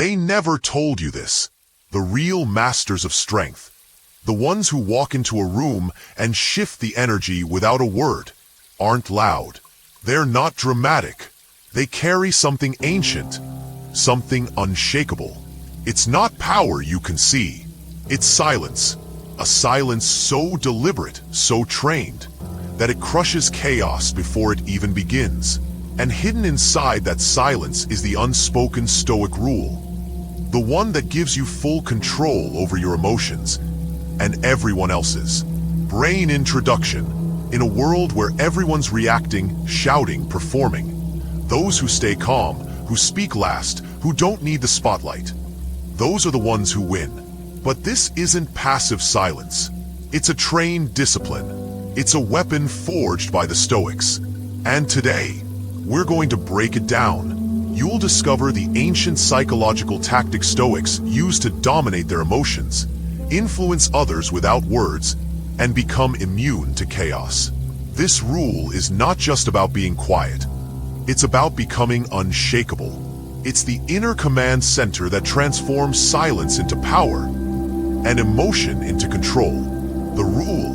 They never told you this. The real masters of strength. The ones who walk into a room and shift the energy without a word, aren't loud. They're not dramatic. They carry something ancient, something unshakable. It's not power you can see. It's silence. A silence so deliberate, so trained, that it crushes chaos before it even begins. And hidden inside that silence is the unspoken Stoic rule. The one that gives you full control over your emotions and everyone else's. Brain introduction. In a world where everyone's reacting, shouting, performing. Those who stay calm, who speak last, who don't need the spotlight. Those are the ones who win. But this isn't passive silence. It's a trained discipline. It's a weapon forged by the Stoics. And today, we're going to break it down. You'll discover the ancient psychological tactic Stoics used to dominate their emotions, influence others without words, and become immune to chaos. This rule is not just about being quiet. It's about becoming unshakable. It's the inner command center that transforms silence into power and emotion into control. The rule: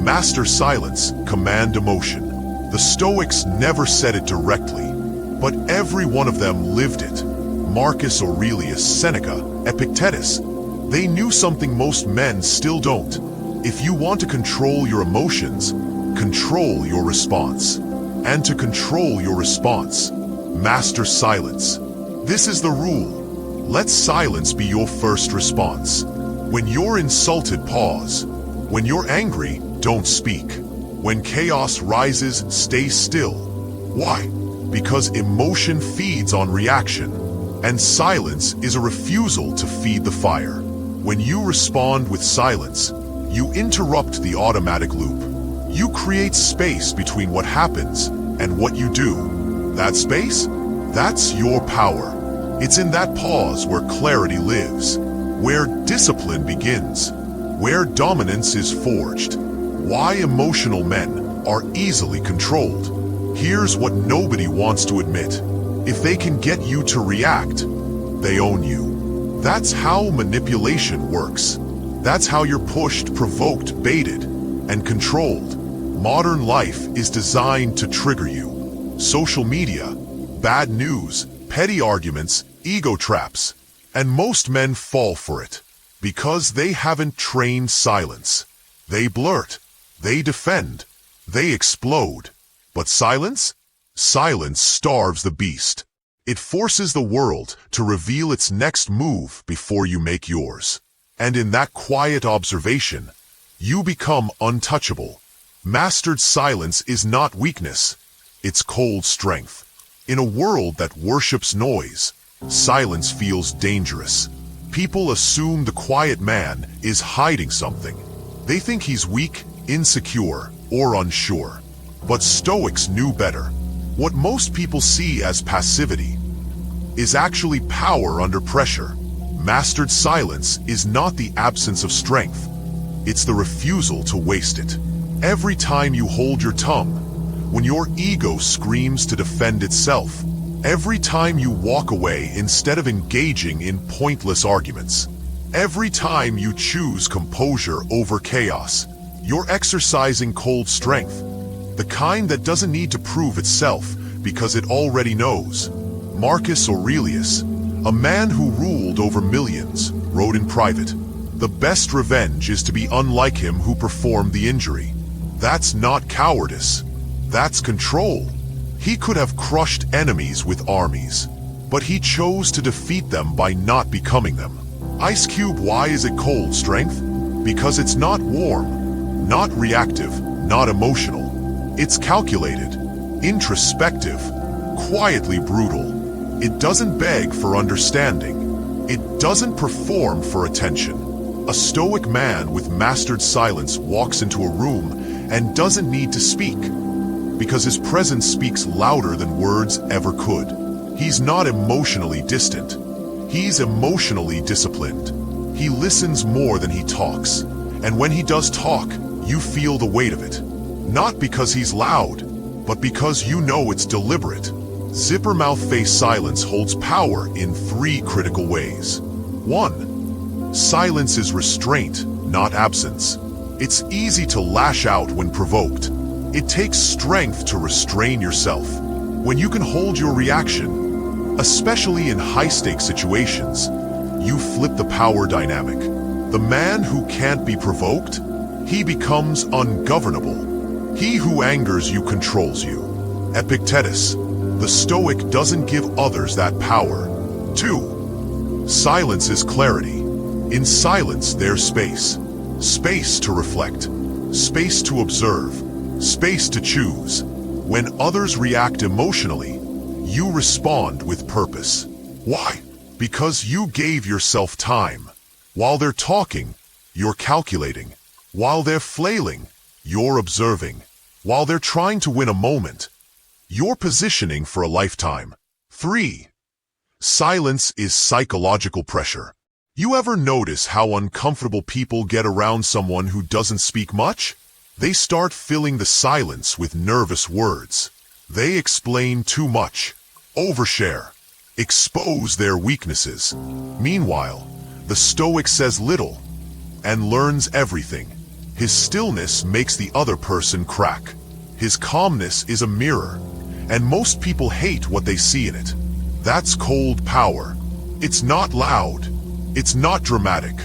master silence, command emotion. The Stoics never said it directly, but every one of them lived it. Marcus Aurelius, Seneca, Epictetus. They knew something most men still don't. If you want to control your emotions, control your response. And to control your response, master silence. This is the rule. Let silence be your first response. When you're insulted, pause. When you're angry, don't speak. When chaos rises, stay still. Why? Because emotion feeds on reaction, and silence is a refusal to feed the fire. When you respond with silence, you interrupt the automatic loop. You create space between what happens and what you do. That space? That's your power. It's in that pause where clarity lives, where discipline begins, where dominance is forged. Why emotional men are easily controlled. Here's what nobody wants to admit. If they can get you to react, they own you. That's how manipulation works. That's how you're pushed, provoked, baited, and controlled. Modern life is designed to trigger you. Social media, bad news, petty arguments, ego traps. And most men fall for it because they haven't trained silence. They blurt, they defend, they explode. But silence? Silence starves the beast. It forces the world to reveal its next move before you make yours. And in that quiet observation, you become untouchable. Mastered silence is not weakness, it's cold strength. In a world that worships noise, silence feels dangerous. People assume the quiet man is hiding something. They think he's weak, insecure, or unsure. But Stoics knew better. What most people see as passivity is actually power under pressure. Mastered silence is not the absence of strength. It's the refusal to waste it. Every time you hold your tongue, when your ego screams to defend itself, every time you walk away instead of engaging in pointless arguments, every time you choose composure over chaos, you're exercising cold strength, the kind that doesn't need to prove itself because it already knows. Marcus Aurelius, a man who ruled over millions, wrote in private, "The best revenge is to be unlike him who performed the injury." That's not cowardice. That's control. He could have crushed enemies with armies, but he chose to defeat them by not becoming them. Ice Cube, why is it cold strength? Because it's not warm, not reactive, not emotional. It's calculated, introspective, quietly brutal. It doesn't beg for understanding. It doesn't perform for attention. A stoic man with mastered silence walks into a room and doesn't need to speak, because his presence speaks louder than words ever could. He's not emotionally distant. He's emotionally disciplined. He listens more than he talks. And when he does talk, you feel the weight of it. Not because he's loud, but because you know it's deliberate. Zipper mouth face silence holds power in 3 critical ways. 1. Silence is restraint, not absence. It's easy to lash out when provoked. It takes strength to restrain yourself. When you can hold your reaction, especially in high-stakes situations, you flip the power dynamic. The man who can't be provoked, he becomes ungovernable. He who angers you controls you. Epictetus, the Stoic, doesn't give others that power. 2. Silence is clarity. In silence, there's space. Space to reflect. Space to observe. Space to choose. When others react emotionally, you respond with purpose. Why? Because you gave yourself time. While they're talking, you're calculating. While they're flailing, you're observing. While they're trying to win a moment, you're positioning for a lifetime. 3. Silence is psychological pressure. You ever notice how uncomfortable people get around someone who doesn't speak much? They start filling the silence with nervous words. They explain too much, overshare, expose their weaknesses. Meanwhile, the Stoic says little and learns everything. His stillness makes the other person crack. His calmness is a mirror, and most people hate what they see in it. That's cold power. It's not loud, it's not dramatic,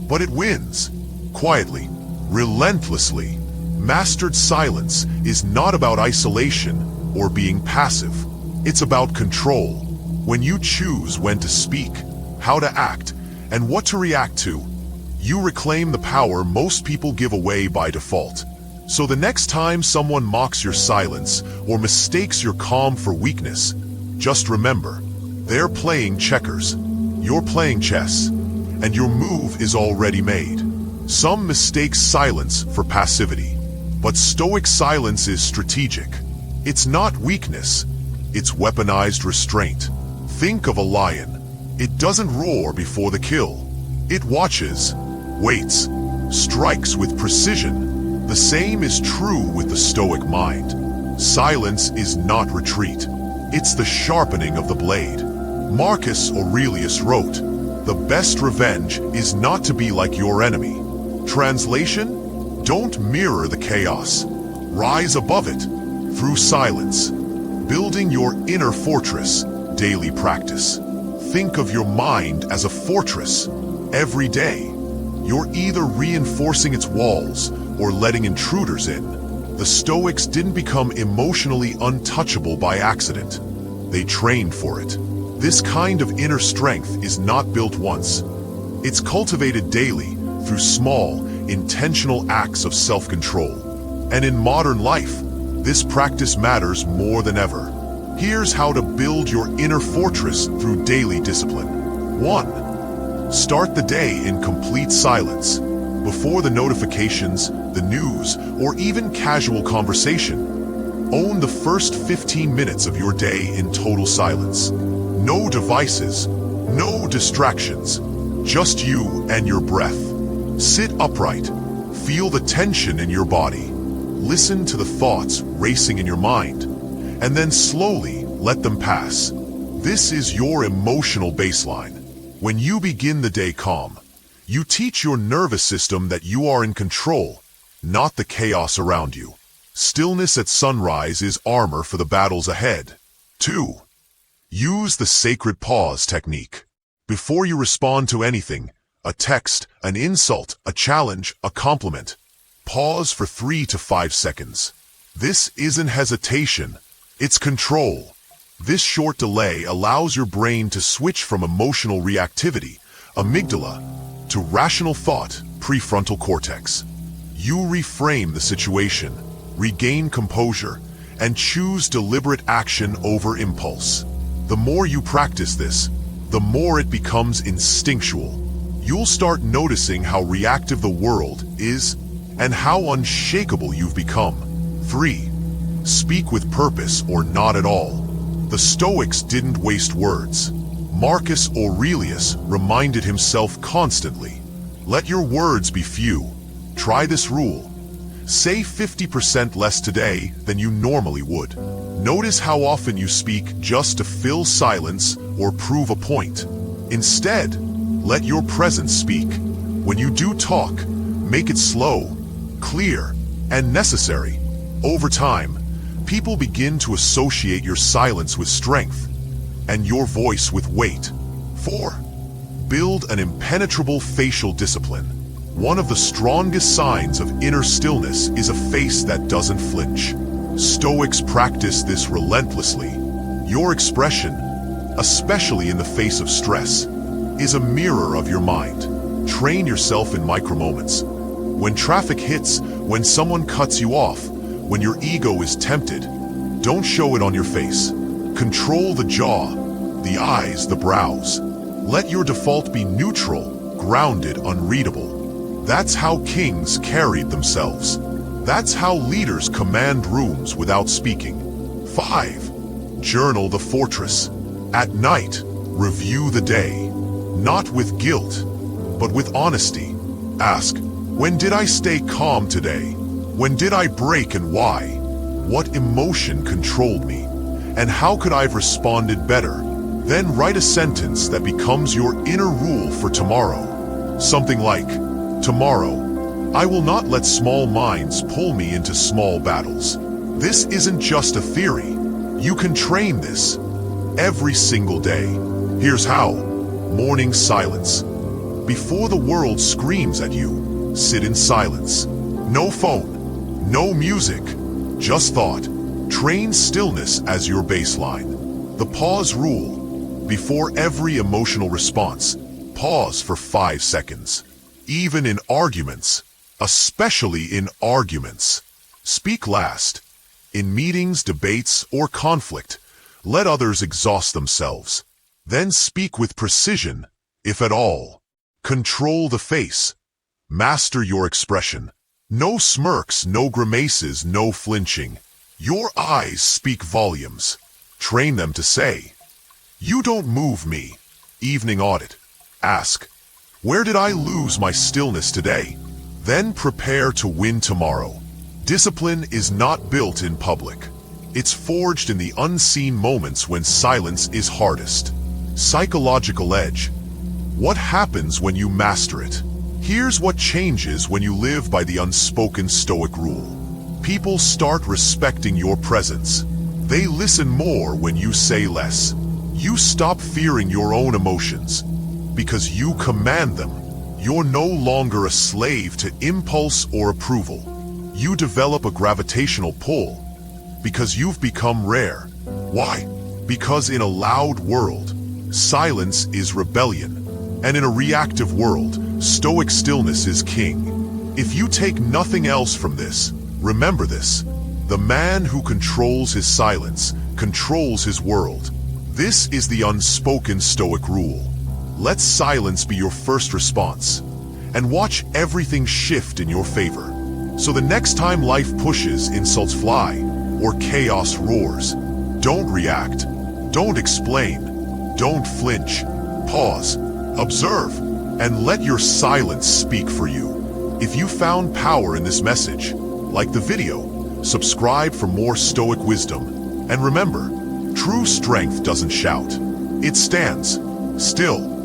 but it wins. Quietly, relentlessly. Mastered silence is not about isolation or being passive. It's about control. When you choose when to speak, how to act, and what to react to, you reclaim the power most people give away by default. So the next time someone mocks your silence or mistakes your calm for weakness, just remember, they're playing checkers. You're playing chess, and your move is already made. Some mistake silence for passivity, but Stoic silence is strategic. It's not weakness, it's weaponized restraint. Think of a lion. It doesn't roar before the kill. It watches, waits, strikes with precision. The same is true with the Stoic mind. Silence is not retreat. It's the sharpening of the blade. Marcus Aurelius wrote, "The best revenge is not to be like your enemy." Translation? Don't mirror the chaos. Rise above it through silence. Building your inner fortress, daily practice. Think of your mind as a fortress. Every day, you're either reinforcing its walls or letting intruders in. The Stoics didn't become emotionally untouchable by accident. They trained for it. This kind of inner strength is not built once. It's cultivated daily through small, intentional acts of self-control. And in modern life, this practice matters more than ever. Here's how to build your inner fortress through daily discipline. 1. Start the day in complete silence. Before the notifications, the news, or even casual conversation, own the first 15 minutes of your day in total silence. No devices, no distractions, just you and your breath. Sit upright, feel the tension in your body, listen to the thoughts racing in your mind, and then slowly let them pass. This is your emotional baseline. When you begin the day calm, you teach your nervous system that you are in control, not the chaos around you. Stillness at sunrise is armor for the battles ahead. 2. Use the sacred pause technique. Before you respond to anything, a text, an insult, a challenge, a compliment, pause for 3 to 5 seconds. This isn't hesitation, it's control. This short delay allows your brain to switch from emotional reactivity, amygdala, to rational thought, prefrontal cortex. You reframe the situation, regain composure, and choose deliberate action over impulse. The more you practice this, the more it becomes instinctual. You'll start noticing how reactive the world is and how unshakable you've become. 3. Speak with purpose or not at all. The Stoics didn't waste words. Marcus Aurelius reminded himself constantly, "Let your words be few." Try this rule. Say 50% less today than you normally would. Notice how often you speak just to fill silence or prove a point. Instead, let your presence speak. When you do talk, make it slow, clear, and necessary. Over time, people begin to associate your silence with strength and your voice with weight. 4. Build an impenetrable facial discipline. One of the strongest signs of inner stillness is a face that doesn't flinch. Stoics practice this relentlessly. Your expression, especially in the face of stress, is a mirror of your mind. Train yourself in micromoments. When traffic hits, when someone cuts you off, when your ego is tempted, don't show it on your face. Control the jaw, the eyes, the brows. Let your default be neutral, grounded, unreadable. That's how kings carried themselves. That's how leaders command rooms without speaking. 5. Journal the fortress. At night, review the day. Not with guilt, but with honesty. Ask, when did I stay calm today? When did I break and why? What emotion controlled me? And how could I have responded better? Then write a sentence that becomes your inner rule for tomorrow. Something like, tomorrow, I will not let small minds pull me into small battles. This isn't just a theory. You can train this every single day. Here's how. Morning silence. Before the world screams at you, sit in silence. No phone, no music, just thought. Train stillness as your baseline. The pause rule. Before every emotional response, pause for 5 seconds. Even in arguments, especially in arguments. Speak last. In meetings, debates, or conflict, let others exhaust themselves. Then speak with precision, if at all. Control the face. Master your expression. No smirks, no grimaces, no flinching. Your eyes speak volumes. Train them to say, "You don't move me." Evening audit. Ask, where did I lose my stillness today? Then prepare to win tomorrow. Discipline is not built in public. It's forged in the unseen moments when silence is hardest. Psychological edge. What happens when you master it? Here's what changes when you live by the unspoken Stoic rule. People start respecting your presence. They listen more when you say less. You stop fearing your own emotions. Because you command them, you're no longer a slave to impulse or approval. You develop a gravitational pull because you've become rare. Why? Because in a loud world, silence is rebellion. And in a reactive world, Stoic stillness is king. If you take nothing else from this, remember this. The man who controls his silence controls his world. This is the unspoken Stoic rule. Let silence be your first response, and watch everything shift in your favor. So the next time life pushes, insults fly, or chaos roars, don't react, don't explain, don't flinch. Pause, observe, and let your silence speak for you. If you found power in this message, like the video, subscribe for more Stoic wisdom, and remember, true strength doesn't shout. It stands still.